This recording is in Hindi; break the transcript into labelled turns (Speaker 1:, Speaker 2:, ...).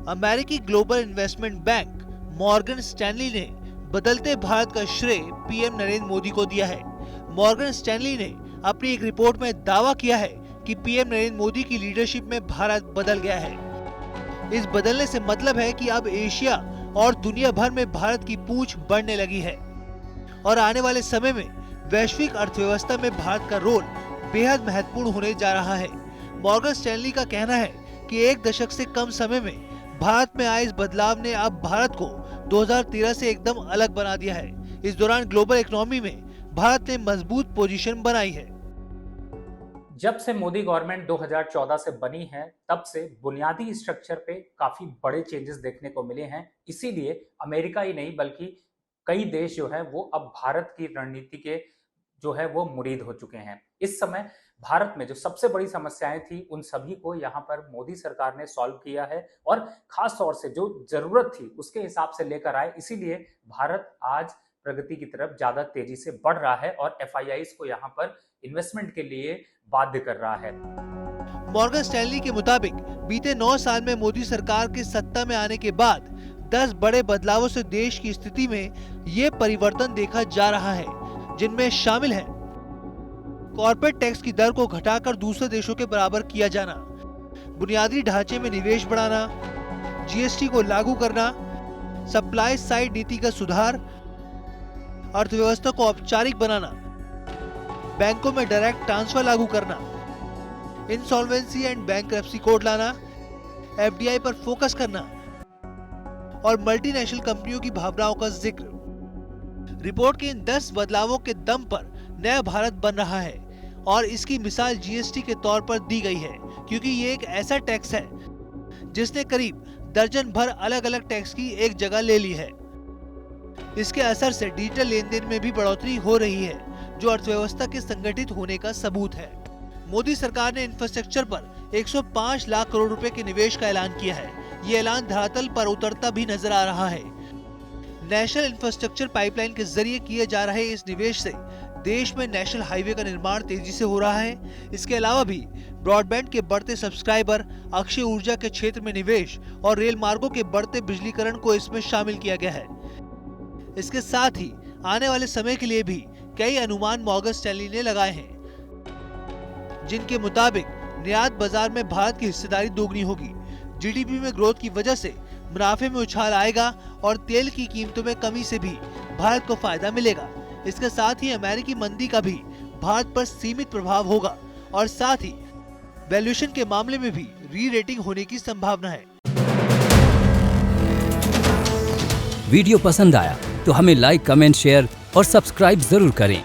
Speaker 1: अमेरिकी global investment bank Morgan Stanley ने बदलते भारत का श्रेय पीएम नरेंद्र मोदी को दिया है। मॉर्गन स्टैनली ने अपनी एक रिपोर्ट में दावा किया है कि पीएम नरेंद्र मोदी की लीडरशिप में भारत बदल गया है। इस बदलने से मतलब है कि अब एशिया और दुनिया भर में भारत की पूंछ बढ़ने लगी है और आने वाले समय में वैश्विक अर्थव्यवस्था में भारत का रोल बेहद महत्वपूर्ण होने जा रहा है। मॉर्गन स्टैनली का कहना है कि एक दशक से कम समय में भारत में आए इस बदलाव ने अब भारत को 2013 से एकदम अलग बना दिया है। इस दौरान ग्लोबल इकोनॉमी में भारत ने मजबूत पोजीशन बनाई है।
Speaker 2: जब से मोदी गवर्नमेंट 2014 से बनी है तब से बुनियादी स्ट्रक्चर पे काफी बड़े चेंजेस देखने को मिले हैं। इसीलिए अमेरिका ही नहीं बल्कि कई देश जो है वो अब भारत की रणनीति के जो है वो मुरीद हो चुके हैं। इस समय भारत में जो सबसे बड़ी समस्याएं थी उन सभी को यहाँ पर मोदी सरकार ने सॉल्व किया है और खास तौर से जो जरूरत थी उसके हिसाब से लेकर आए। इसीलिए भारत आज प्रगति की तरफ ज्यादा तेजी से बढ़ रहा है और FIIs को यहाँ पर इन्वेस्टमेंट के लिए बाध्य कर रहा है।
Speaker 1: मॉर्गन स्टैनली के मुताबिक बीते 9 साल में मोदी सरकार के सत्ता में आने के बाद 10 बड़े बदलावों से देश की स्थिति में ये परिवर्तन देखा जा रहा है, जिनमें शामिल है कॉर्पोरेट टैक्स की दर को घटाकर दूसरे देशों के बराबर किया जाना, बुनियादी ढांचे में निवेश बढ़ाना, GST को लागू करना, सप्लाई साइड नीति का सुधार, अर्थव्यवस्था को औपचारिक बनाना, बैंकों में डायरेक्ट ट्रांसफर लागू करना, इंसॉल्वेंसी एंड बैंक्रप्सी कोड लाना, FDI पर फोकस करना और मल्टीनेशनल कंपनियों की भावनाओं का जिक्र। रिपोर्ट के इन 10 बदलावों के दम पर नया भारत बन रहा है और इसकी मिसाल GST के तौर पर दी गई है, क्योंकि ये एक ऐसा टैक्स है जिसने करीब दर्जन भर अलग अलग टैक्स की एक जगह ले ली है। इसके असर से डिजिटल लेन देन में भी बढ़ोतरी हो रही है, जो अर्थव्यवस्था के संगठित होने का सबूत है। मोदी सरकार ने इंफ्रास्ट्रक्चर पर 105 लाख करोड़ रुपए के निवेश का ऐलान किया है। ये ऐलान धरातल पर उतरता भी नजर आ रहा है। नेशनल इंफ्रास्ट्रक्चर पाइपलाइन के जरिए किए जा रहे इस निवेश से देश में नेशनल हाईवे का निर्माण तेजी से हो रहा है। इसके अलावा भी ब्रॉडबैंड के बढ़ते सब्सक्राइबर, अक्षय ऊर्जा के क्षेत्र में निवेश और रेल मार्गों के बढ़ते बिजलीकरण को इसमें शामिल किया गया है। इसके साथ ही आने वाले समय के लिए भी कई अनुमान मॉर्गन स्टैनली ने लगाए हैं, जिनके मुताबिक निर्यात बाजार में भारत की हिस्सेदारी दोगुनी होगी, GDP में ग्रोथ की वजह से मुनाफे में उछाल आएगा और तेल की कीमतों में कमी से भी भारत को फायदा मिलेगा। इसके साथ ही अमेरिकी मंदी का भी भारत पर सीमित प्रभाव होगा और साथ ही वैल्यूएशन के मामले में भी री-रेटिंग होने की संभावना है।
Speaker 3: वीडियो पसंद आया तो हमें लाइक, कमेंट, शेयर और सब्सक्राइब जरूर करें।